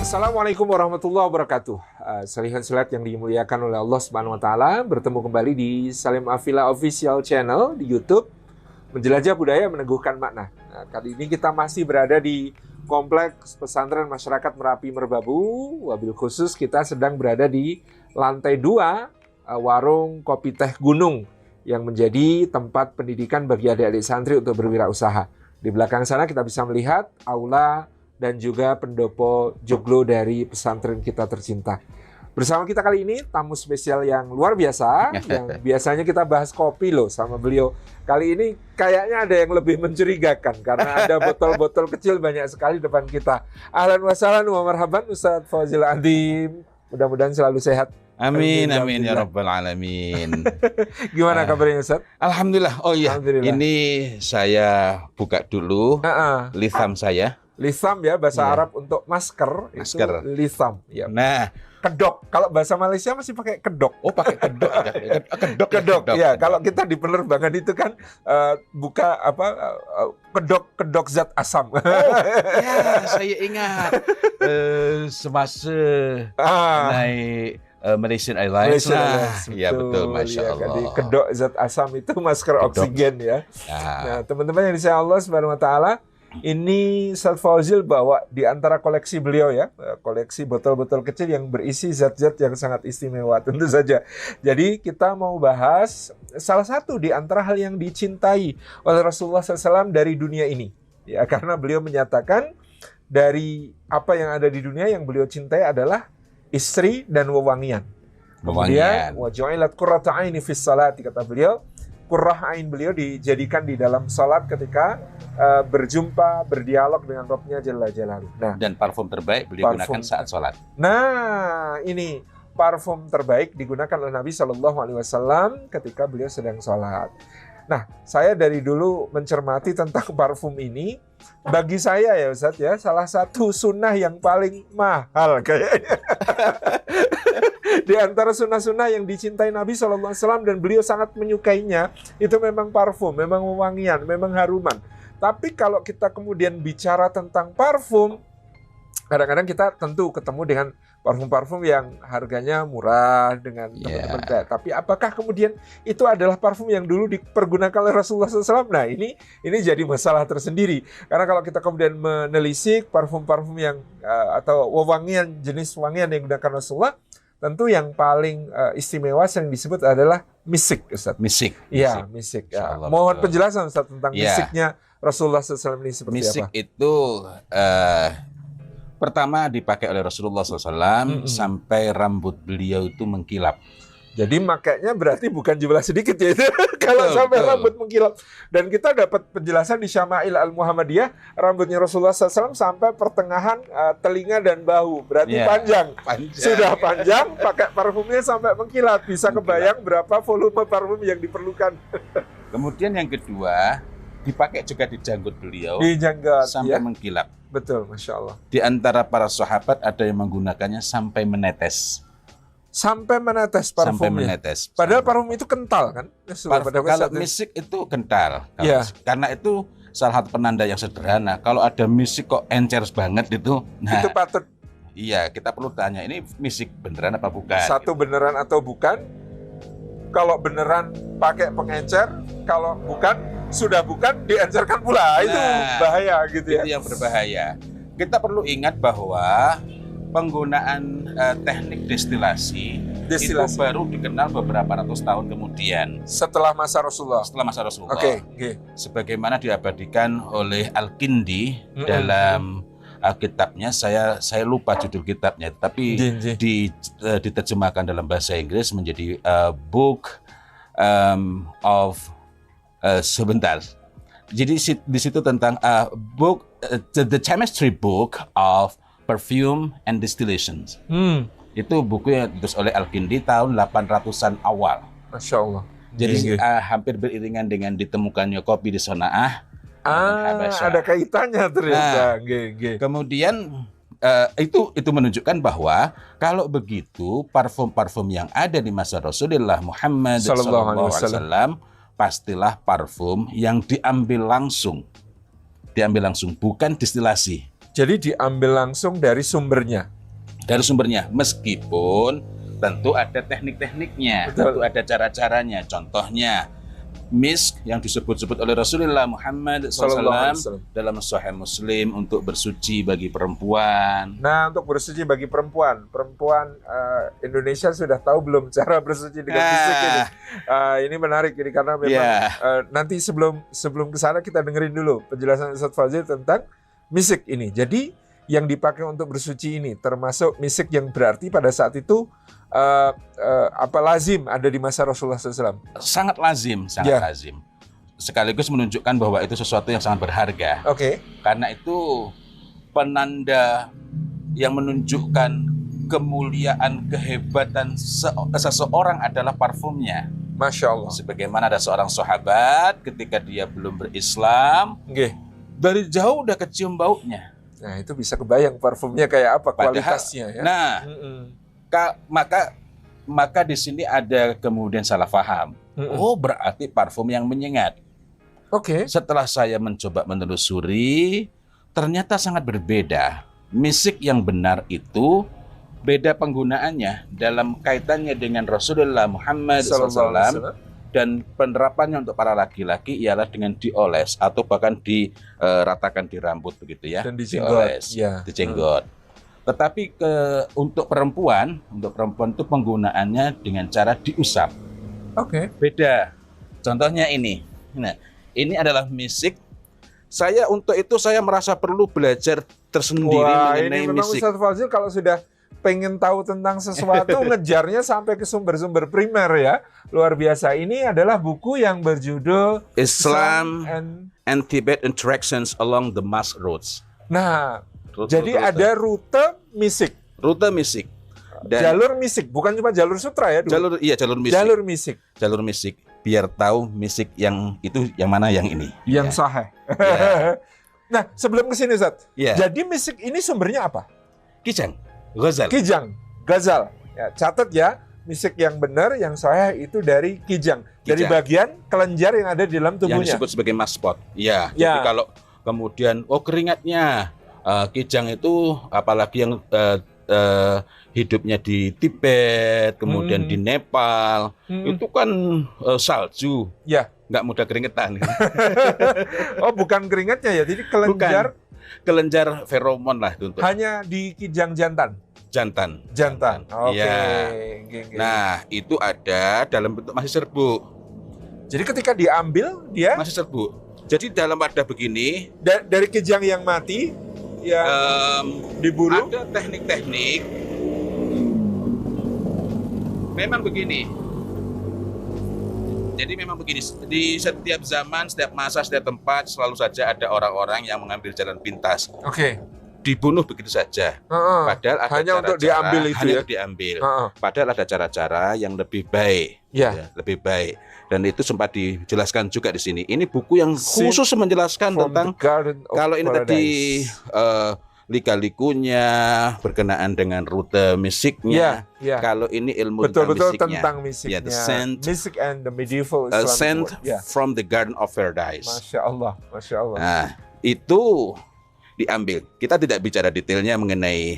Assalamualaikum warahmatullahi wabarakatuh. Selihat yang dimuliakan oleh Allah Subhanahu wa taala, bertemu kembali di Salim Afila Official Channel di YouTube, menjelajah budaya meneguhkan makna. Nah, kali ini kita masih berada di Kompleks Pesantren Masyarakat Merapi Merbabu. Wabil khusus kita sedang berada di lantai 2 warung kopi teh Gunung yang menjadi tempat pendidikan bagi adik-adik santri untuk berwirausaha. Di belakang sana kita bisa melihat aula dan juga pendopo joglo dari pesantren kita tercinta. Bersama kita kali ini tamu spesial yang luar biasa, yang biasanya kita bahas kopi loh sama beliau. Kali ini kayaknya ada yang lebih mencurigakan karena ada botol-botol kecil banyak sekali depan kita. Ahlan wa sahlan wa marhaban Ustadz Fauzil Adim. Mudah-mudahan selalu sehat. Amin, amin ya rabbal alamin. Gimana kabarnya Ustadz? Alhamdulillah. Oh iya, ini saya buka dulu lisam saya. Lisam ya, bahasa Arab untuk masker. Itu lisam. Ya. Nah, kedok. Kalau bahasa Malaysia masih pakai kedok. Oh, pakai kedok. Kedok. Ya, kalau kita di penerbangan itu kan buka kedok zat asam. Oh, ya, saya ingat semasa naik Malaysian Airlines. Ya betul, masya Allah. Jadi kedok zat asam itu masker oksigen ya. Nah, teman-teman yang disayang Allah Subhanahu wa taala, ini Ustadz Fauzil bawa di antara koleksi beliau ya, koleksi botol-botol kecil yang berisi zat-zat yang sangat istimewa tentu saja. Jadi kita mau bahas salah satu di antara hal yang dicintai oleh Rasulullah SAW dari dunia ini. Ya, karena beliau menyatakan dari apa yang ada di dunia yang beliau cintai adalah istri dan wewangian. Kemudian wa ju'ilat qurratu aini fis salati, kata beliau. Qurrah ain beliau dijadikan di dalam salat ketika berjumpa, berdialog dengan Rabbnya Jalla Jalaluh. Nah, dan parfum terbaik beliau gunakan saat salat. Nah, ini parfum terbaik digunakan oleh Nabi SAW ketika beliau sedang salat. Nah, saya dari dulu mencermati tentang parfum ini. Bagi saya ya Ustadz ya, salah satu sunnah yang paling mahal kayaknya. Di antara sunnah-sunnah yang dicintai Nabi SAW dan beliau sangat menyukainya, itu memang parfum, memang wewangian, memang haruman. Tapi kalau kita kemudian bicara tentang parfum, kadang-kadang kita tentu ketemu dengan parfum-parfum yang harganya murah dengan teman-teman. Tapi apakah kemudian itu adalah parfum yang dulu dipergunakan oleh Rasulullah SAW? Nah, ini jadi masalah tersendiri. Karena kalau kita kemudian menelisik parfum-parfum yang atau wewangian, jenis wangian yang digunakan Rasulullah, tentu yang paling istimewa yang disebut adalah misik, Ustaz. Misik. Iya, misik. Ya. Mohon penjelasan Ustaz tentang misiknya Rasulullah SAW ini seperti misik apa? Misik itu pertama dipakai oleh Rasulullah SAW sampai rambut beliau itu mengkilap. Jadi makanya berarti bukan jumlah sedikit ya itu kalau sampai rambut mengkilap. Dan kita dapat penjelasan di Syama'il Al-Muhammadiyah, rambutnya Rasulullah SAW sampai pertengahan telinga dan bahu. Berarti panjang. Sudah panjang, pakai parfumnya sampai mengkilat. Bisa kebayang berapa volume parfum yang diperlukan. Kemudian yang kedua, dipakai juga di janggut beliau. Di janggut, sampai mengkilap. Betul, Masya Allah. Di antara para sahabat ada yang menggunakannya sampai menetes. Sampai menetes parfumnya. Sampai menetes. Padahal parfum itu kental kan? Kalau misik itu kental. Karena itu salah satu penanda yang sederhana. Kalau ada misik kok encer banget itu. Nah, itu patut. Iya, kita perlu tanya ini misik beneran apa bukan? Satu beneran atau bukan? Kalau beneran pakai pengencer, kalau bukan sudah bukan diencerkan pula. Itu bahaya gitu ya. Itu yang berbahaya. Kita perlu ingat bahwa penggunaan teknik destilasi itu baru dikenal beberapa ratus tahun kemudian. Setelah masa Rasulullah. Oke. Sebagaimana diabadikan oleh Al-Kindi dalam kitabnya, saya lupa judul kitabnya, tapi diterjemahkan dalam bahasa Inggris menjadi book of sebentar. Jadi di situ tentang book the chemistry book of Perfume and Distillations. Itu buku yang ditulis oleh Al-Kindi tahun 800-an awal. Masya Allah. Jadi hampir beriringan dengan ditemukannya kopi di Sona'ah. Ada kaitannya ternyata. Kemudian itu menunjukkan bahwa kalau begitu parfum-parfum yang ada di masa Rasulullah Muhammad SAW pastilah parfum yang diambil langsung, bukan distilasi. Jadi diambil langsung dari sumbernya. dari sumbernya, meskipun tentu ada teknik-tekniknya, tentu ada cara-caranya. Contohnya misk yang disebut-sebut oleh Rasulullah Muhammad SAW dalam Sahih Muslim untuk bersuci bagi perempuan. Nah, untuk bersuci bagi perempuan Indonesia sudah tahu belum cara bersuci dengan misik ini? Ini menarik ini karena memang nanti sebelum ke sana kita dengerin dulu penjelasan Ustaz Fazil tentang misik ini. Jadi yang dipakai untuk bersuci ini termasuk misik yang berarti pada saat itu lazim ada di masa Rasulullah SAW. Sangat lazim. Sekaligus menunjukkan bahwa itu sesuatu yang sangat berharga. Karena itu penanda yang menunjukkan kemuliaan, kehebatan seseorang adalah parfumnya. Masya Allah. Sebagaimana ada seorang sahabat ketika dia belum berislam, dari jauh udah kecium baunya. Nah, itu bisa kebayang parfumnya kayak apa kualitasnya ya. Nah, maka di sini ada kemudian salah paham. Oh, berarti parfum yang menyengat. Setelah saya mencoba menelusuri, ternyata sangat berbeda. Misik yang benar itu beda penggunaannya dalam kaitannya dengan Rasulullah Muhammad SAW. Dan penerapannya untuk para laki-laki ialah dengan dioles atau bahkan diratakan di rambut begitu ya. Dan dijenggot. Tetapi untuk perempuan itu penggunaannya dengan cara diusap. Beda. Contohnya ini. Nah, ini adalah misik. Untuk itu saya merasa perlu belajar tersendiri mengenai ini memang misik. Ustaz Fazil kalau sudah pengen tahu tentang sesuatu ngejarnya sampai ke sumber-sumber primer ya. Luar biasa. Ini adalah buku yang berjudul Islam and Tibet Interactions Along the Mass Roads. Nah, jadi ada rute misik. Jalur misik, bukan cuma jalur sutra ya. Jalur misik. Jalur misik. Biar tahu misik yang itu yang mana yang ini. Yang sahih. Nah, sebelum ke sini Ustaz. Jadi misik ini sumbernya apa? Kijang, Ghazal. Ya, catat ya, misik yang benar, yang sahih itu dari kijang. Dari bagian kelenjar yang ada di dalam tubuhnya. Yang disebut sebagai maspot. Jadi kalau kemudian kijangnya, kijang itu apalagi yang hidupnya di Tibet, kemudian di Nepal, itu kan salju. Nggak mudah keringetan. Oh, bukan keringatnya ya, jadi kelenjar. Kelenjar feromon lah itu. Hanya di kijang jantan. Nah, itu ada dalam bentuk masih serbuk. Jadi ketika diambil dia masih serbuk. Jadi dalam wadah begini dari kijang yang mati yang diburu. Ada teknik-teknik. Memang begini. Jadi memang begini, di setiap zaman, setiap masa, setiap tempat selalu saja ada orang-orang yang mengambil jalan pintas. Dibunuh begitu saja. Padahal ada hanya untuk diambil itu ya. Padahal ada cara-cara yang lebih baik. Lebih baik. Dan itu sempat dijelaskan juga di sini. Ini buku yang khusus menjelaskan tentang kalau ini tadi lika-likunya berkenaan dengan rute misiknya. Kalau ini ilmu tentang misiknya. The scent, Misik and the medieval Islamic scent from the Garden of Paradise. Masya Allah. Nah, itu diambil. Kita tidak bicara detailnya mengenai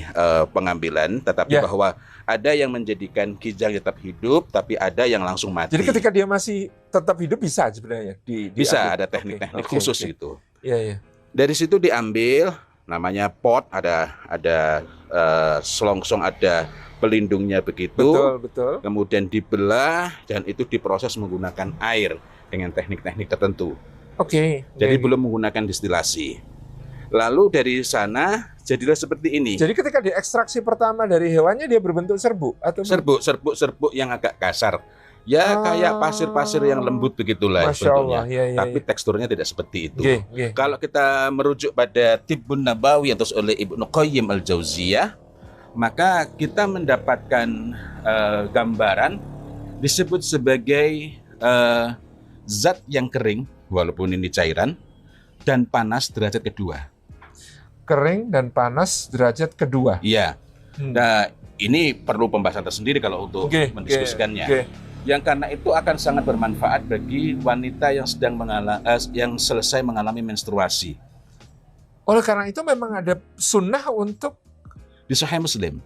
pengambilan, tetapi bahwa ada yang menjadikan kijang tetap hidup, tapi ada yang langsung mati. Jadi ketika dia masih tetap hidup bisa sebenarnya bisa ada teknik-teknik khusus itu. Dari situ diambil, namanya pot, ada selongsong, ada pelindungnya begitu. Betul. Kemudian dibelah dan itu diproses menggunakan air dengan teknik-teknik tertentu. Jadi belum menggunakan distilasi. Lalu dari sana jadilah seperti ini. Jadi ketika diekstraksi pertama dari hewannya dia berbentuk serbuk atau serbuk yang agak kasar. Kayak pasir-pasir yang lembut begitulah bentuknya. Tapi teksturnya tidak seperti itu. Kalau kita merujuk pada Tibbun Nabawi yang oleh Ibnu Qayyim Al-Jauziyah, maka kita mendapatkan gambaran disebut sebagai zat yang kering, walaupun ini cairan, dan panas derajat kedua. Kering dan panas derajat kedua. Nah, ini perlu pembahasan tersendiri kalau untuk mendiskusikannya. Yang karena itu akan sangat bermanfaat bagi wanita yang yang selesai mengalami menstruasi. Oleh karena itu memang ada sunnah untuk Di Sahih Muslim.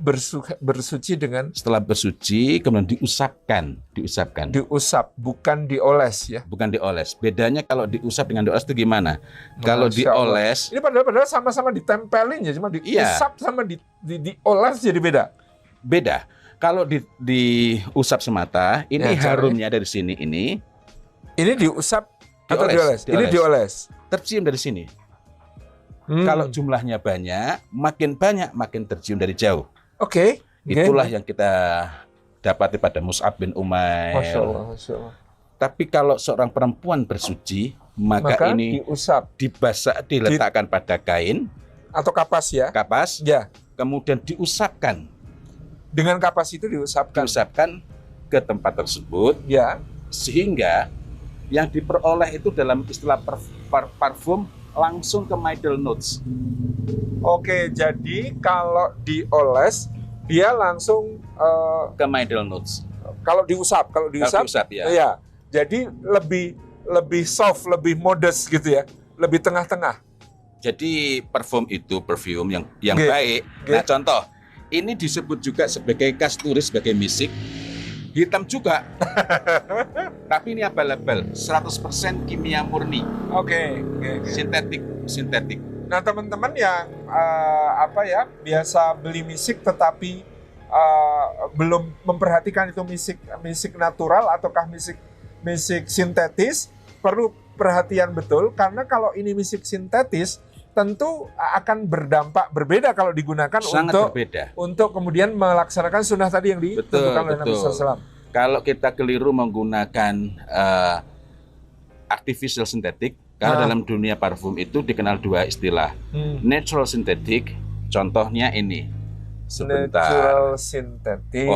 Bersuci dengan? Setelah bersuci, kemudian diusapkan. Diusap, bukan dioles ya? Bukan dioles. Bedanya kalau diusap dengan dioles itu gimana? Kalau dioles... Ini padahal sama-sama ditempelin ya, cuma diusap sama dioles jadi beda? Beda. Kalau diusap semata, ini harumnya dari sini ini. Ini diusap atau dioles? Ini dioles. Tercium dari sini. Kalau jumlahnya banyak, makin tercium dari jauh. Oke. Itulah yang kita dapati pada Mus'ab bin Umair. Masya Allah. Tapi kalau seorang perempuan bersuci, maka ini diletakkan pada kain atau kapas ya? Kapas. Ya. Kemudian diusapkan. Dengan kapas itu diusapkan ke tempat tersebut. Ya. Sehingga yang diperoleh itu dalam istilah parfum langsung ke middle notes. Oke, jadi kalau dioles dia langsung ke middle notes. Kalau diusap ya. Ya. Jadi lebih soft, lebih modest gitu ya, lebih tengah-tengah. Jadi perfume yang baik. Nah, contoh, ini disebut juga sebagai kasturis, sebagai misik. Hitam juga. Tapi ini abal-abal, 100% kimia murni. Oke. Sintetik. Nah, teman-teman yang biasa beli misik tetapi belum memperhatikan itu misik natural ataukah misik sintetis, perlu perhatian betul karena kalau ini misik sintetis tentu akan berdampak berbeda kalau digunakan untuk kemudian melaksanakan sunnah tadi yang ditentukan oleh Nabi SAW. Kalau kita keliru menggunakan artificial synthetic, karena dalam dunia parfum itu dikenal dua istilah. Natural synthetic, contohnya ini. Sebentar. Natural synthetic.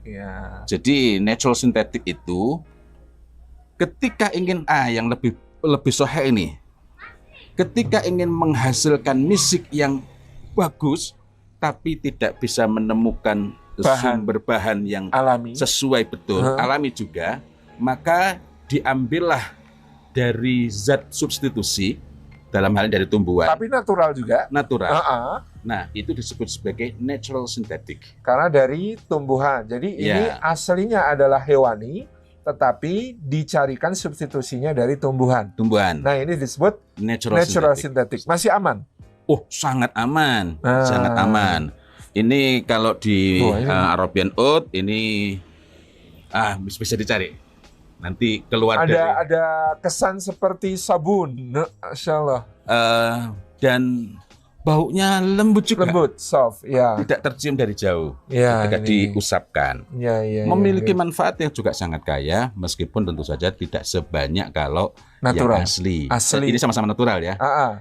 Ya. Jadi natural synthetic itu ketika ingin yang lebih sohe ini. Ketika ingin menghasilkan misik yang bagus, tapi tidak bisa menemukan sumber bahan yang alami, sesuai betul, alami juga, maka diambillah dari zat substitusi, dalam hal ini dari tumbuhan. Tapi natural juga. Natural. Nah, itu disebut sebagai natural synthetic. Karena dari tumbuhan. Jadi ini aslinya adalah hewani, tetapi dicarikan substitusinya dari tumbuhan. Nah, ini disebut natural synthetic. Masih aman? Oh, sangat aman. Sangat aman. Ini kalau di Arabian Oud ini bisa dicari. Nanti keluar ada kesan seperti sabun. Masyaallah. Dan baunya lembut juga. Lembut, soft, ya. Tidak tercium dari jauh ketika diusapkan. Memiliki manfaat yang juga sangat kaya, meskipun tentu saja tidak sebanyak kalau natural. Yang asli. Ini sama-sama natural ya.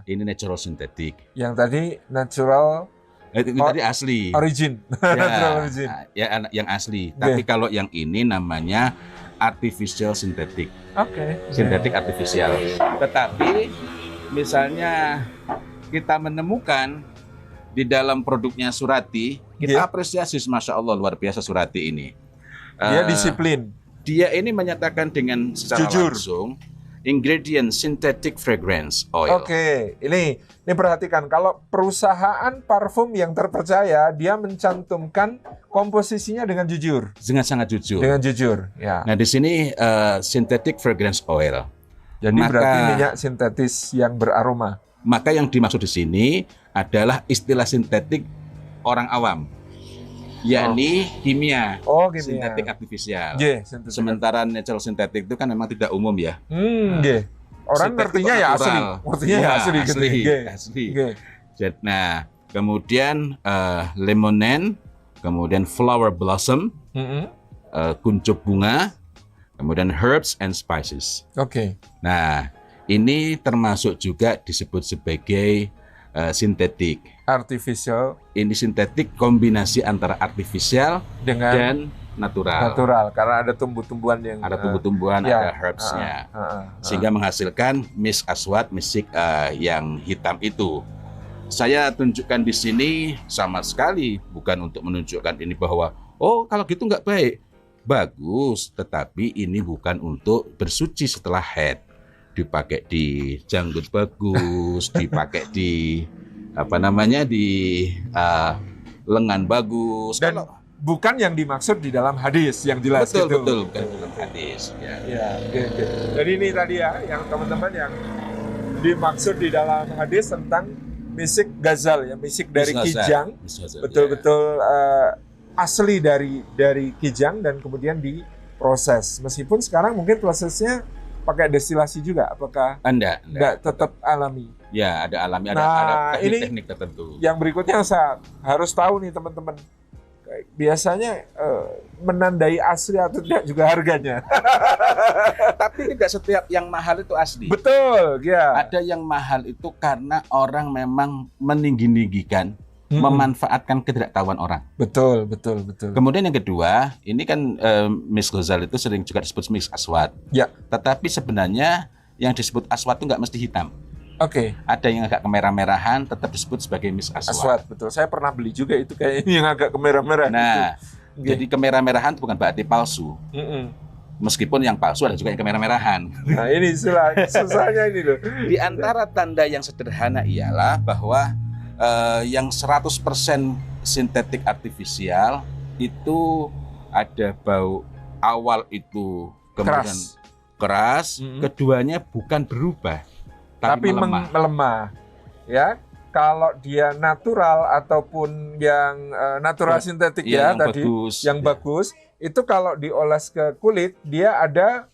Ini natural synthetic. Yang tadi natural. Ini tadi asli. Origin. Natural origin. Yang asli. Tapi kalau yang ini namanya artificial synthetic. Synthetic artificial. Tetapi misalnya kita menemukan di dalam produknya Surati, kita apresiasi, Masya Allah, luar biasa Surati ini. Dia disiplin. Dia ini menyatakan dengan secara langsung, ingredient synthetic fragrance oil. Ini perhatikan, kalau perusahaan parfum yang terpercaya, dia mencantumkan komposisinya dengan jujur. Dengan sangat jujur. Dengan jujur, ya. Nah, di sini synthetic fragrance oil. Jadi berarti minyak sintetis yang beraroma. Maka yang dimaksud di sini adalah istilah sintetik orang awam, yakni kimia, sintetik artifisial. Sementara natural sintetik itu kan memang tidak umum ya. Orang ngertinya ya asli. Asli. Nah, kemudian lemonen, kemudian flower blossom, kuncup bunga, kemudian herbs and spices. Nah, ini termasuk juga disebut sebagai sintetik. Artificial. Ini sintetik kombinasi antara artifisial dan natural. Karena ada tumbuh-tumbuhan yang ada herbs-nya. Sehingga menghasilkan misk aswad, misik yang hitam itu. Saya tunjukkan di sini sama sekali bukan untuk menunjukkan ini bahwa kalau gitu nggak baik. Bagus, tetapi ini bukan untuk bersuci setelah haid. Dipakai di janggut bagus, dipakai di lengan bagus. Dan bukan yang dimaksud di dalam hadis yang jelas. Betul, bukan dalam hadis. Ya, oke. Jadi ini tadi ya, yang teman-teman yang dimaksud di dalam hadis tentang misik ghazal ya, misik dari kijang, betul-betul asli dari kijang dan kemudian diproses. Meskipun sekarang mungkin prosesnya pakai destilasi juga, apakah? Enggak, tetap alami. Ya, ada alami, ada teknik-teknik tertentu. Yang berikutnya saya harus tahu nih teman-teman. Biasanya menandai asli atau tidak juga harganya. Tapi tidak setiap yang mahal itu asli. Betul, ya. Ada yang mahal itu karena orang memang meninggi-ninggikan, memanfaatkan ketidaktahuan orang. Betul. Kemudian yang kedua, ini kan Misk Ghazal itu sering juga disebut Misk Aswad. Ya. Tetapi sebenarnya yang disebut aswad itu nggak mesti hitam. Oke. Ada yang agak kemerah-merahan, tetap disebut sebagai Misk Aswad. Betul. Saya pernah beli juga itu kayaknya yang agak kemerah-merah. Nah, jadi kemerah-merahan itu bukan berarti palsu. Meskipun yang palsu ada juga yang kemerah-merahan. Nah, ini susahnya ini loh. Di antara tanda yang sederhana ialah bahwa yang 100% sintetik artifisial itu ada bau awal itu kemudian keras, keduanya bukan berubah tapi melemah. Ya, kalau dia natural ataupun yang natural sintetik ya yang tadi bagus, yang bagus itu kalau dioles ke kulit dia ada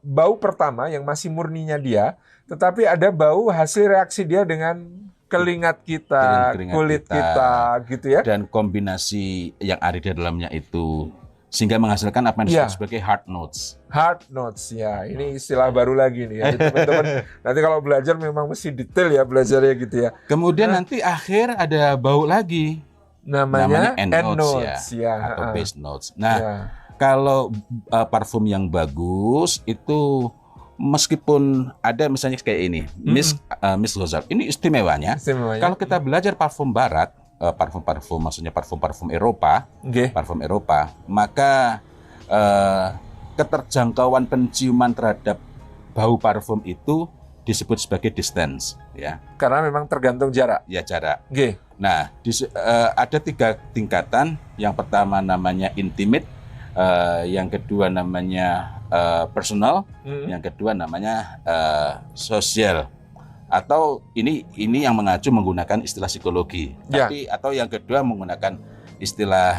bau pertama yang masih murninya dia, tetapi ada bau hasil reaksi dia dengan keringat kita, kulit kita gitu ya. Dan kombinasi yang ada di dalamnya itu sehingga menghasilkan apa yang disebut sebagai hard notes. Hard notes ya, ini istilah baru lagi nih ya. Teman-teman nanti kalau belajar memang mesti detail ya belajarnya gitu ya. Kemudian nanti akhir ada bau lagi. Namanya end notes ya. Atau base notes. Nah, kalau parfum yang bagus itu meskipun ada misalnya kayak ini, Misk Ghazal. Ini istimewanya. Kalau kita belajar parfum barat, parfum-parfum maksudnya parfum-parfum Eropa, parfum Eropa, maka keterjangkauan penciuman terhadap bau parfum itu disebut sebagai distance, ya. Karena memang tergantung jarak. Ya, jarak. Nah, ada 3 tingkatan. Yang pertama namanya intimate, yang kedua namanya personal, yang kedua namanya sosial. Atau ini yang mengacu menggunakan istilah psikologi. Tapi atau yang kedua menggunakan istilah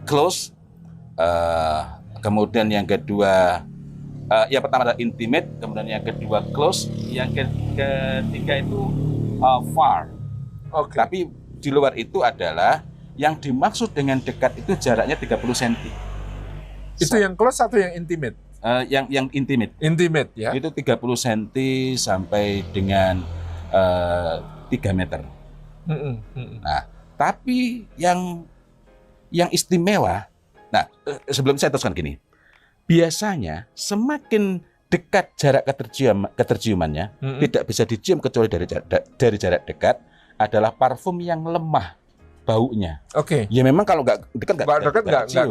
close. Kemudian yang kedua yang pertama adalah intimate, kemudian yang kedua close, yang ketiga itu far. Tapi di luar itu adalah yang dimaksud dengan dekat itu jaraknya 30 cm. Itu yang close atau yang intimate? Yang intimate. Intimate ya. Itu 30 cm sampai dengan 3 meter. Nah, tapi yang istimewa, nah sebelum saya teruskan gini, biasanya semakin dekat jarak keterciumannya, tidak bisa dicium kecuali dari jarak dekat, adalah parfum yang lemah baunya. Ya memang kalau nggak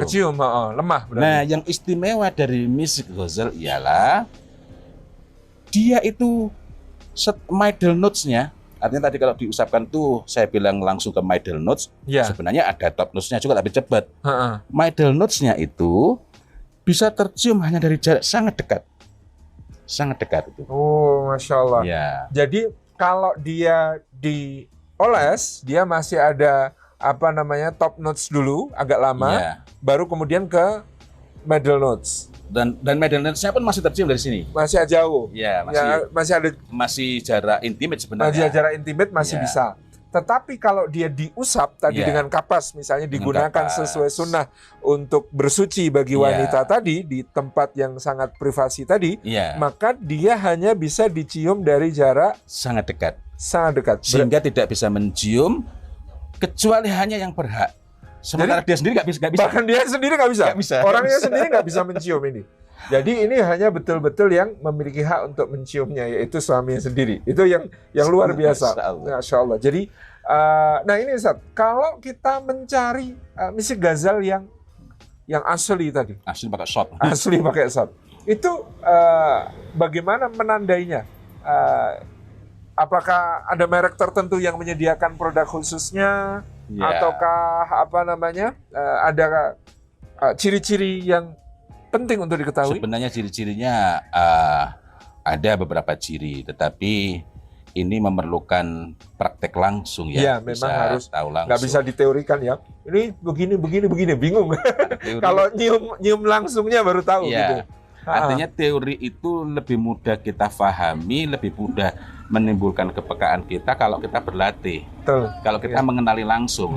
kecium, lemah. Berarti. Nah, yang istimewa dari Misk Ghazal ialah dia itu middle notes-nya, artinya tadi kalau diusapkan tuh saya bilang langsung ke middle notes, sebenarnya ada top notes-nya juga tapi cepat. Middle notes-nya itu bisa tercium hanya dari jarak sangat dekat itu. Oh, Masya Allah. Ya. Jadi kalau dia dioles, dia masih ada top notes dulu agak lama, baru kemudian ke middle notes. Dan middle notes-nya pun masih tercium dari sini. Masih jauh. Ya, masih jarak intimate sebenarnya. Masih jarak intimate masih bisa. Tetapi kalau dia diusap tadi dengan kapas misalnya digunakan sesuai sunnah untuk bersuci bagi wanita tadi di tempat yang sangat privasi tadi, maka dia hanya bisa dicium dari jarak sangat dekat. Sehingga tidak bisa mencium kecuali hanya yang berhak. Sementara dia sendiri nggak bisa. Bahkan dia sendiri nggak bisa. Orangnya sendiri nggak bisa mencium ini. Jadi ini hanya betul-betul yang memiliki hak untuk menciumnya, yaitu suaminya sendiri. Itu yang luar biasa. Masya Allah. Jadi, nah ini Ustaz, kalau kita mencari Misk Ghazal yang asli tadi. Asli pakai shot. Asli pakai shot. Itu bagaimana menandainya? Apakah ada merek tertentu yang menyediakan produk khususnya? ataukah apa namanya ada ciri-ciri yang penting untuk diketahui? Sebenarnya ciri-cirinya ada beberapa ciri, tetapi ini memerlukan praktek langsung ya. Iya, memang harus tahu langsung. Nggak bisa diteorikan ya. Ini begini, bingung. Kalau nyium langsungnya baru tahu gitu. Artinya teori itu lebih mudah kita pahami, lebih mudah menimbulkan kepekaan kita kalau kita berlatih. Betul. Kalau kita mengenali langsung.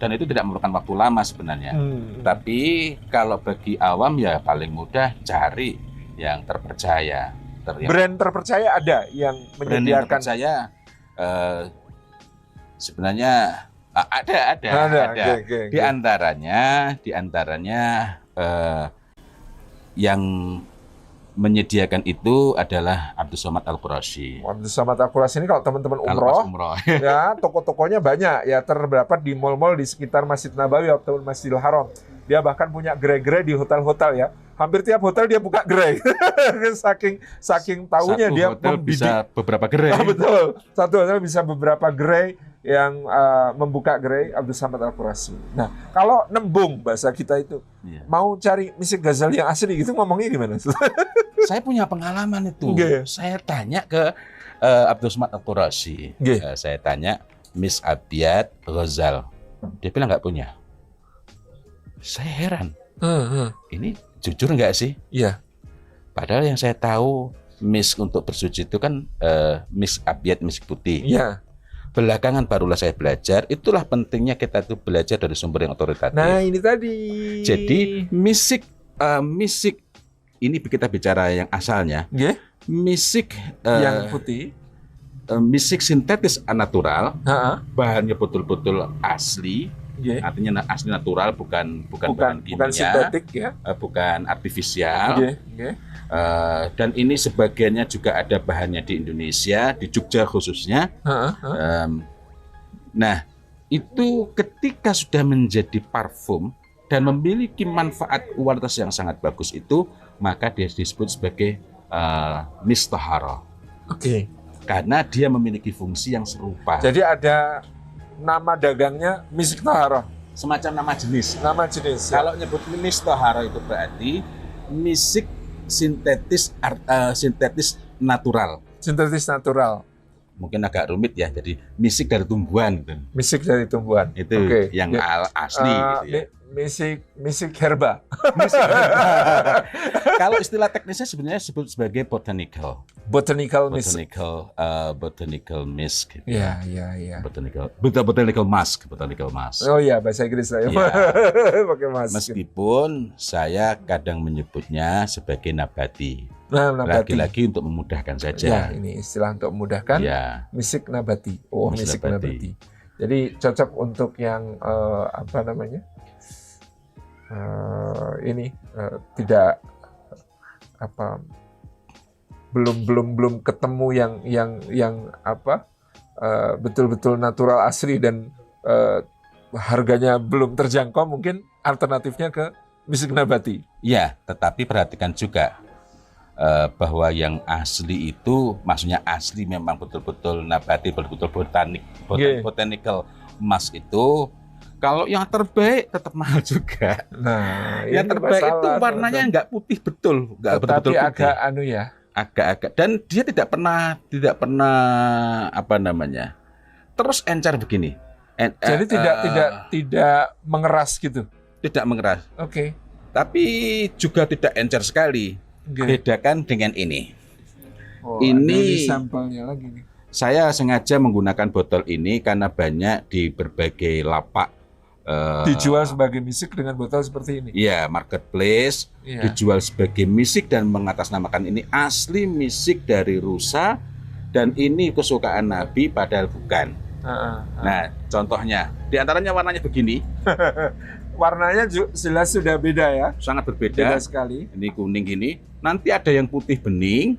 Dan itu tidak memerlukan waktu lama sebenarnya. Tapi kalau bagi awam ya paling mudah cari yang terpercaya. Brand terpercaya ada yang menyediakan. Brand yang terpercaya sebenarnya ada. Okay. Di antaranya yang menyediakan itu adalah Abdus Somad Al-Qurashi. Abdus Somad Al-Qurashi ini kalau teman-teman umroh. Ya, toko-tokonya banyak ya, terdapat di mal-mal di sekitar Masjid Nabawi atau Masjidil Haram. Dia bahkan punya gerai-gerai di hotel-hotel ya. Hampir tiap hotel dia buka gerai. saking tahunya dia bisa beberapa gerai. Betul. Satu hotel bisa beberapa gerai yang membuka gerai Abdus Somad Al-Qurashi. Nah, kalau nembung bahasa kita itu, mau cari misik Ghazali yang asli gitu ngomongnya gimana? Saya punya pengalaman itu. Saya tanya ke Abdus Somad Al-Qurashi. Saya tanya, Miss Abiyat Ghazal. Dia bilang nggak punya. Saya heran. Ini jujur nggak sih? Iya. Padahal yang saya tahu misk untuk bersuci itu kan misk abiyat, misk putih. Iya. Belakangan barulah saya belajar, itulah pentingnya kita itu belajar dari sumber yang otoritatif. Nah, ini tadi. Jadi misik ini kita bicara yang asalnya. Misik yang putih. Misik sintetis anatural, bahannya betul-betul asli. Artinya asli natural, bukan bahan kimia, bukan sintetik ya, bukan artifisial. Dan ini sebagiannya juga ada bahannya di Indonesia, di Jogja khususnya. Nah, itu ketika sudah menjadi parfum dan memiliki manfaat kualitas yang sangat bagus itu, maka dia disebut sebagai misk tahara. Karena dia memiliki fungsi yang serupa. Jadi ada nama dagangnya misk tahara, semacam nama jenis. Ya. Kalau nyebut misk tahara itu berarti misik sintetis natural. Sintetis natural. Mungkin agak rumit ya, jadi misik dari tumbuhan. Misik dari tumbuhan. Itu yang asli. Gitu ya. Misik herba. Kalau istilah teknisnya sebenarnya disebut sebagai botanical misk. Gitu. Iya. Botanical mask. Oh iya, bahasa Inggris saya. Pakai mask. Meskipun saya kadang menyebutnya sebagai nabati. Lagi-lagi untuk memudahkan saja. Ya, ini istilah untuk memudahkan. Misik nabati. Misik nabati. Jadi cocok untuk yang apa namanya? Tidak apa, belum ketemu yang apa betul-betul natural asli dan harganya belum terjangkau, mungkin alternatifnya ke misik nabati. Ya, tetapi perhatikan juga bahwa yang asli itu maksudnya asli memang betul-betul nabati, betul-betul botanical mask itu. Kalau yang terbaik tetap mahal juga. Nah, yang terbaik itu warnanya nggak putih betul, nggak betul-betul putih. Agak-agak, dan dia tidak pernah apa namanya, terus encer begini. Jadi tidak mengeras gitu. Tidak mengeras. Tapi juga tidak encer sekali. Bedakan dengan ini. Ini sampelnya lagi nih. Saya sengaja menggunakan botol ini karena banyak di berbagai lapak dijual sebagai misik dengan botol seperti ini. Iya, marketplace dijual sebagai misik dan mengatasnamakan ini asli misik dari rusa dan ini kesukaan Nabi, padahal bukan. Nah, contohnya, di antaranya warnanya begini. Warnanya jelas sudah beda ya. Sangat berbeda. Beda sekali. Ini kuning gini. Nanti ada yang putih bening.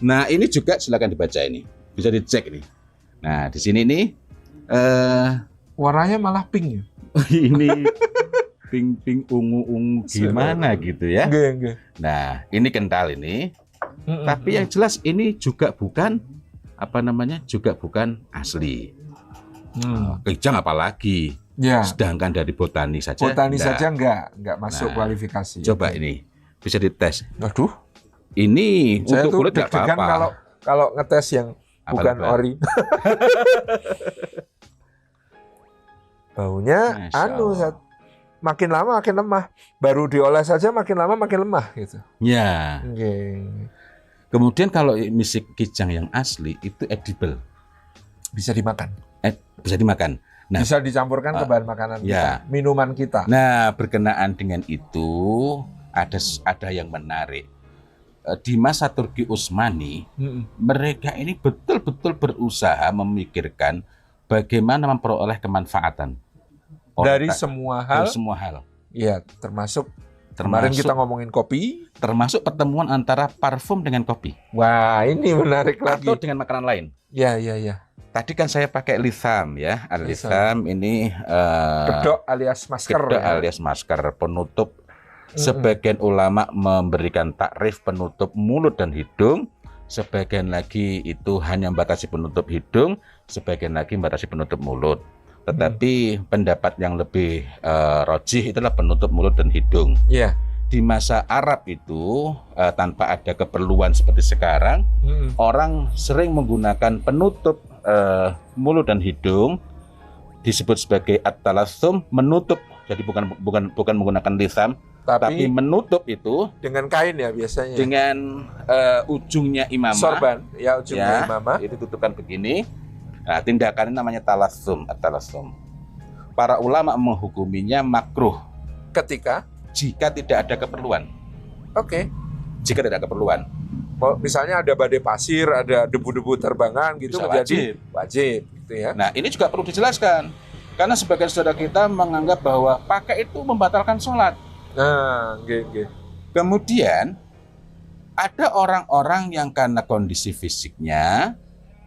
Nah, ini juga silakan dibaca ini. Bisa dicek nih. Nah, di sini nih warnanya malah pink ya. Ini pink ungu gimana gitu ya. Nah, ini kental ini. Tapi yang jelas ini juga bukan apa namanya? Juga bukan asli. Kijang apalagi. Ya. Sedangkan dari botani saja. Botani saja enggak masuk kualifikasi. Coba ini bisa dites. Aduh. Ini Saya untuk kulit nggak apa-apa. Kalau ngetes yang bukan ori. Baunya makin lama makin lemah. Baru diolah saja makin lama makin lemah gitu. Ya. Okay. Kemudian kalau misik kijang yang asli itu edible. Bisa dimakan. Bisa dimakan. Nah, bisa dicampurkan ke bahan makanan kita, minuman kita. Nah, berkenaan dengan itu ada yang menarik. Di masa Turki Utsmani, mereka ini betul-betul berusaha memikirkan bagaimana memperoleh kemanfaatan dari semua hal. Iya, termasuk kemarin kita ngomongin kopi, termasuk pertemuan antara parfum dengan kopi. Wah, ini menarik lagi. Atau dengan makanan lain. Iya. Tadi kan saya pakai litham ya. Litham ini kedok alias masker. Kedok alias masker penutup. Sebagian ulama memberikan takrif penutup mulut dan hidung. Sebagian lagi itu hanya membatasi penutup hidung. Sebagian lagi membatasi penutup mulut. Tetapi pendapat yang lebih rajih itulah penutup mulut dan hidung. Iya. Di masa Arab itu tanpa ada keperluan seperti sekarang, orang sering menggunakan penutup mulut dan hidung disebut sebagai at-talassum, menutup. Jadi bukan menggunakan lisam, tapi menutup itu dengan kain ya biasanya. Dengan ujungnya imamah. Sorban, ya ujungnya imamah. Itu tutupkan begini. Nah, tindakan ini namanya talassum, at-talassum. Para ulama menghukuminya makruh jika tidak ada keperluan. Oke. Jika tidak ada keperluan. Misalnya ada badai pasir, ada debu-debu terbangan gitu, menjadi wajib gitu ya. Nah, ini juga perlu dijelaskan. Karena sebagian saudara kita menganggap bahwa pakai itu membatalkan sholat. Nah, Kemudian ada orang-orang yang karena kondisi fisiknya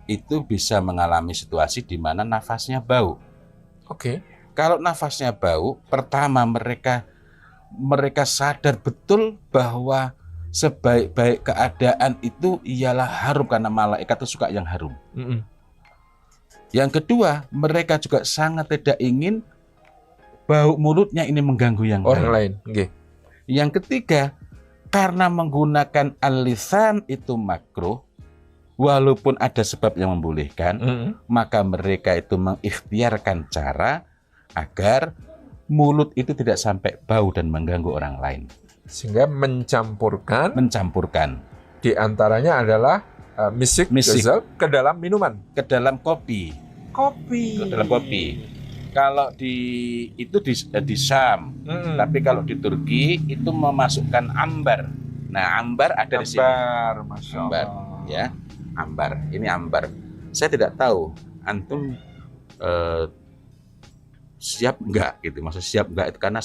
itu bisa mengalami situasi di mana nafasnya bau. Oke. Kalau nafasnya bau, pertama mereka sadar betul bahwa sebaik-baik keadaan itu ialah harum karena malaikat itu suka yang harum. Yang kedua, mereka juga sangat tidak ingin bau mulutnya ini mengganggu yang orang lain. Yang ketiga, karena menggunakan al-lisan itu makruh, walaupun ada sebab yang membolehkan, maka mereka itu mengikhtiarkan cara agar mulut itu tidak sampai bau dan mengganggu orang lain. Sehingga mencampurkan di antaranya adalah misik ke dalam minuman, ke dalam kopi. Ke dalam kopi. Kalau di Syam, tapi kalau di Turki itu memasukkan ambar. Nah, ambar ada di sini. Masya Allah. Ya, ambar. Ini ambar. Saya tidak tahu antum siap enggak gitu. Maksud siap enggak itu karena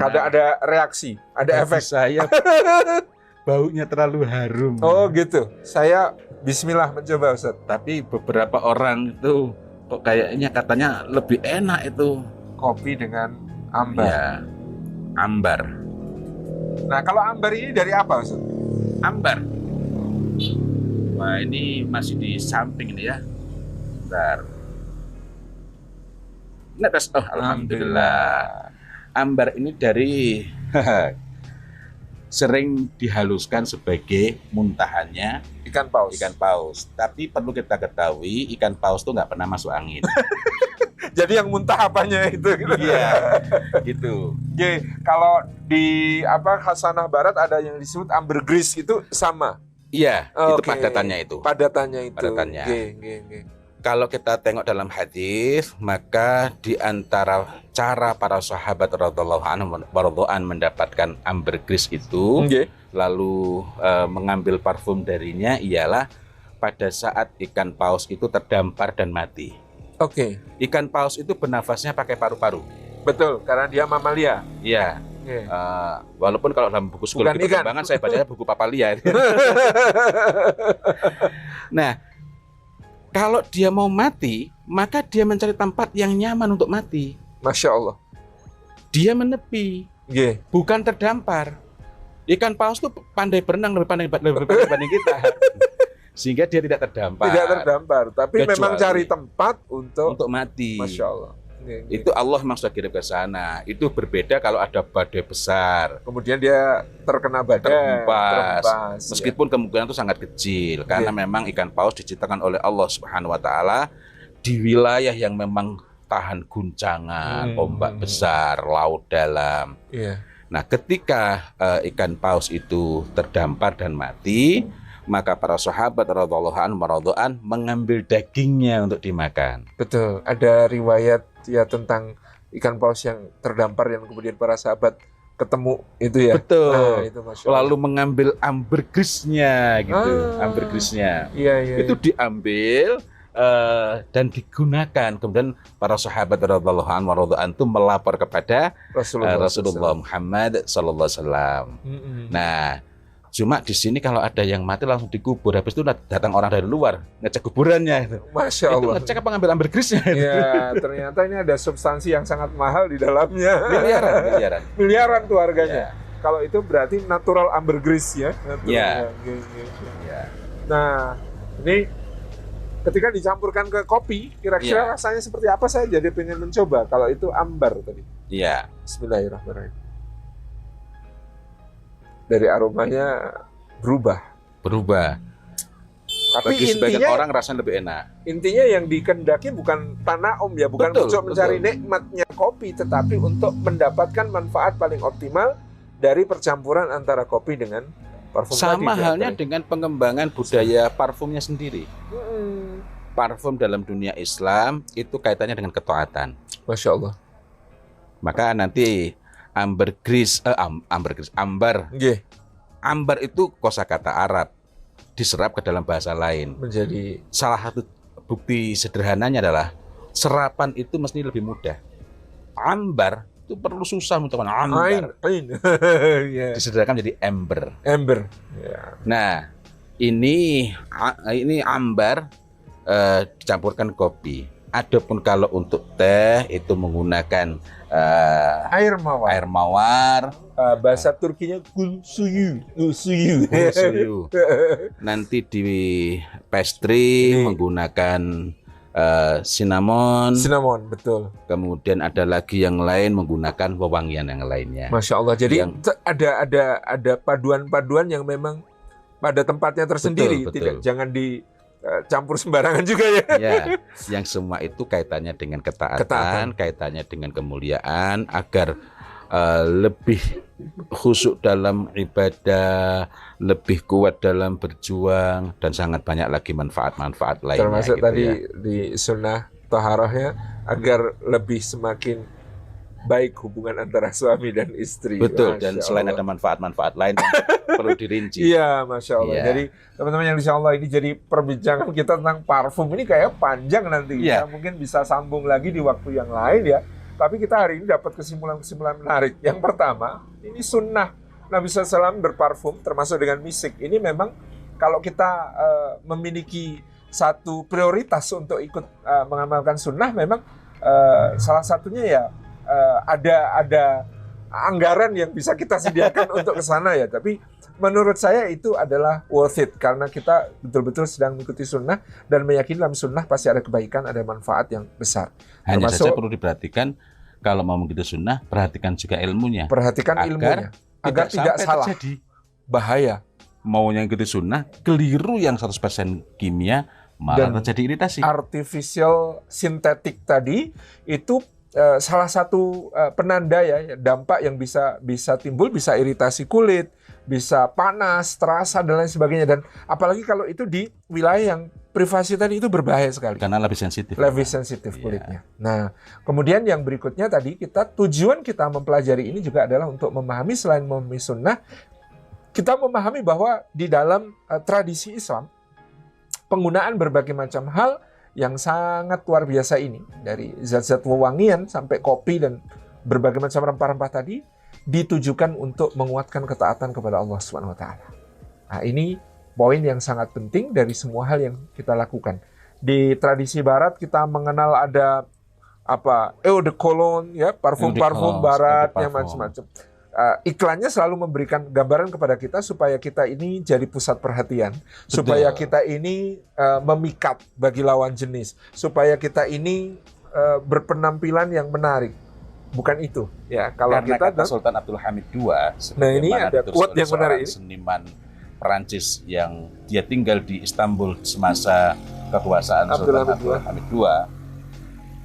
ada reaksi, ada efek. Saya baunya terlalu harum. Oh gitu. Saya bismillah mencoba, Ustaz. Tapi beberapa orang itu kok kayaknya katanya lebih enak itu kopi dengan ambar. Ya, ambar. Nah, kalau ambar ini dari apa, Ustaz? Ambar. Wah, ini masih di samping ini ya. Bentar. Alhamdulillah. Ambar ini dari sering dihaluskan sebagai muntahannya ikan paus. Tapi perlu kita ketahui ikan paus itu nggak pernah masuk angin. Jadi yang muntah apanya itu? Iya, gitu. Jadi kalau di Hasanah Barat ada yang disebut ambergris itu sama. Iya, itu padatannya itu. Padatannya. Kalau kita tengok dalam hadis, maka di antara cara para sahabat radhiyallahu anhum mendapatkan ambergris itu, lalu mengambil parfum darinya ialah pada saat ikan paus itu terdampar dan mati. Ikan paus itu bernafasnya pakai paru-paru. Betul, karena dia mamalia. Iya. Walaupun kalau dalam buku sekolah penerbangan saya bacanya buku Papalia. Nah, kalau dia mau mati, maka dia mencari tempat yang nyaman untuk mati. Masya Allah. Dia menepi, bukan terdampar. Ikan paus itu pandai berenang lebih pandai dibanding kita. sehingga dia tidak terdampar. Tidak terdampar, tapi kecuali memang cari tempat untuk mati. Masya Allah. Itu Allah memang sudah kirim ke sana. Itu berbeda kalau ada badai besar. Kemudian dia terkena badai, terhempas. Meskipun kemungkinan itu sangat kecil, karena memang ikan paus diciptakan oleh Allah Subhanahu Wa Taala di wilayah yang memang tahan guncangan, ombak besar, laut dalam. Nah, ketika ikan paus itu terdampar dan mati, maka para sahabat radhiyallahu anhum mengambil dagingnya untuk dimakan. Betul. Ada riwayat ya tentang ikan paus yang terdampar yang kemudian para sahabat ketemu itu ya. Betul. Nah, itu Masya Allah. Lalu mengambil ambergrisnya gitu, ambergrisnya. Iya. Itu diambil dan digunakan. Kemudian para sahabat radhiyallahu anhum itu melapor kepada Rasulullah Muhammad sallallahu alaihi wasallam. Nah, cuma di sini kalau ada yang mati langsung dikubur, habis itu datang orang dari luar ngecek kuburannya. Masya Allah. Itu ngecek apa ngambil ambergrisnya? Ya, ternyata ini ada substansi yang sangat mahal di dalamnya. Miliaran tuh harganya. Kalau itu berarti natural ambergris ya. Nah, ini ketika dicampurkan ke kopi, kira-kira rasanya seperti apa? Saya jadi pengen mencoba. Kalau itu ambar tadi. Iya. Bismillahirrahmanirrahim. Dari aromanya berubah. Tapi bagi sebagian intinya, orang rasanya lebih enak. Intinya yang dikendaki bukan tanaum ya, bukan untuk mencari nikmatnya kopi, tetapi untuk mendapatkan manfaat paling optimal dari percampuran antara kopi dengan parfum. Sama halnya dengan pengembangan budaya parfumnya sendiri. Parfum dalam dunia Islam itu kaitannya dengan ketaatan. Masya Allah. Maka nanti ambar. Ambar itu kosakata Arab diserap ke dalam bahasa lain. Menjadi salah satu bukti sederhananya adalah serapan itu mesti lebih mudah. Ambar itu perlu susah untuk ambar. Disederhanakan menjadi ember. Nah, ini ambar dicampurkan kopi. Adapun kalau untuk teh itu menggunakan air mawar. Bahasa Turkinya gul suyu. Nanti di pastry menggunakan cinnamon, betul. Kemudian ada lagi yang lain menggunakan wewangian yang lainnya. Masya Allah. Jadi ada paduan-paduan yang memang pada tempatnya tersendiri. Betul. Jangan dicampur sembarangan juga ya. Yang semua itu kaitannya dengan ketaatan, kaitannya dengan kemuliaan, agar lebih khusyuk dalam ibadah, lebih kuat dalam berjuang, dan sangat banyak lagi manfaat-manfaat lainnya. Termasuk gitu tadi ya. Di sunnah taharahnya agar lebih semakin baik hubungan antara suami dan istri. Betul. Dan selain ada manfaat-manfaat lain yang perlu dirinci. Iya, Masya Allah. Jadi teman-teman yang insya Allah ini jadi perbincangan kita tentang parfum ini kayak panjang nanti. Kita mungkin bisa sambung lagi di waktu yang lain ya. Tapi kita hari ini dapat kesimpulan-kesimpulan menarik. Yang pertama, ini sunnah Nabi SAW berparfum, termasuk dengan misik. Ini memang kalau kita memiliki satu prioritas untuk ikut mengamalkan sunnah, memang salah satunya ya ada anggaran yang bisa kita sediakan untuk ke sana ya. Tapi menurut saya itu adalah worth it, karena kita betul-betul sedang mengikuti sunnah dan meyakini dalam sunnah pasti ada kebaikan, ada manfaat yang besar. Hanya saja perlu diperhatikan, kalau mau mengikuti sunnah, perhatikan juga ilmunya. Agar tidak salah. Terjadi bahaya. Maunya mengikuti sunnah, keliru yang 100% kimia, malah terjadi iritasi. Artificial sintetik tadi itu salah satu penanda ya, dampak yang bisa timbul, bisa iritasi kulit, bisa panas, terasa dan lain sebagainya. Dan apalagi kalau itu di wilayah yang privasi tadi, itu berbahaya sekali. Karena lebih sensitif. Kulitnya. Nah, kemudian yang berikutnya tadi, tujuan kita mempelajari ini juga adalah untuk memahami, selain memahami sunnah, kita memahami bahwa di dalam tradisi Islam, penggunaan berbagai macam hal yang sangat luar biasa ini, dari zat-zat wewangian sampai kopi dan berbagai macam rempah-rempah tadi, ditujukan untuk menguatkan ketaatan kepada Allah Subhanahu wa taala. Nah, ini poin yang sangat penting dari semua hal yang kita lakukan. Di tradisi barat kita mengenal ada eau de cologne ya, parfum barat yang macam-macam. iklannya selalu memberikan gambaran kepada kita supaya kita ini jadi pusat perhatian, supaya kita ini memikat bagi lawan jenis, supaya kita ini berpenampilan yang menarik. Bukan itu, ya. Kalau karena kita kata Sultan Abdul Hamid II, nah ini ada quote yang menarik ini. Seniman Perancis yang dia tinggal di Istanbul semasa kekuasaan Sultan Abdul Hamid II,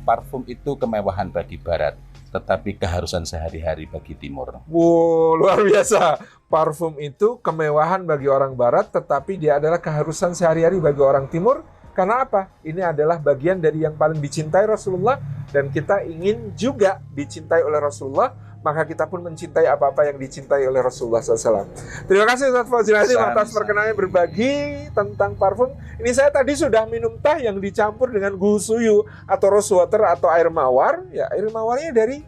parfum itu kemewahan bagi Barat, tetapi keharusan sehari-hari bagi Timur. Wow, luar biasa. Parfum itu kemewahan bagi orang Barat, tetapi dia adalah keharusan sehari-hari bagi orang Timur. Karena apa? Ini adalah bagian dari yang paling dicintai Rasulullah, dan kita ingin juga dicintai oleh Rasulullah, maka kita pun mencintai apa-apa yang dicintai oleh Rasulullah SAW. Terima kasih Ustaz Fadzil Hasim atas perkenannya berbagi tentang parfum. Ini saya tadi sudah minum teh yang dicampur dengan gulsuyu atau rose water atau air mawar. Ya, air mawarnya dari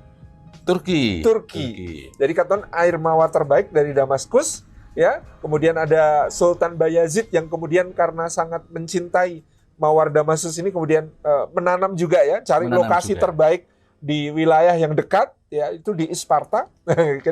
Turki. Jadi katakan air mawar terbaik dari Damaskus. Ya, kemudian ada Sultan Bayazid yang kemudian karena sangat mencintai mawar Damaskus ini kemudian menanam juga ya, cari lokasi terbaik di wilayah yang dekat, ya itu di Isparta.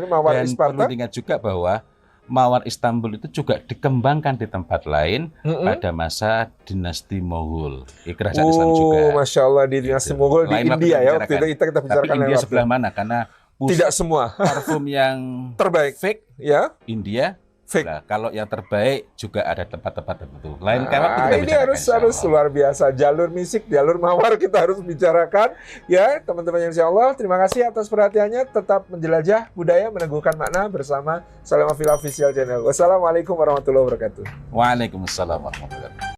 Mawar Dan Isparta. perlu diingat juga bahwa mawar Istanbul itu juga dikembangkan di tempat lain pada masa dinasti Moghul. Kerajaan Islam juga. Masya Allah, di dinasti Moghul di India ya waktu itu kita bicarakan. Tapi India sebelah mana? Karena tidak semua parfum yang terbaik fake ya India. Fake. Nah, kalau yang terbaik juga ada tempat-tempat tertentu. Lain ini harus luar biasa. Jalur misik, jalur mawar kita harus bicarakan. Ya, teman-teman yang insya Allah, terima kasih atas perhatiannya. Tetap menjelajah budaya, meneguhkan makna bersama Salam Afil Official Channel. Wassalamualaikum warahmatullahi wabarakatuh. Waalaikumsalam warahmatullahi wabarakatuh.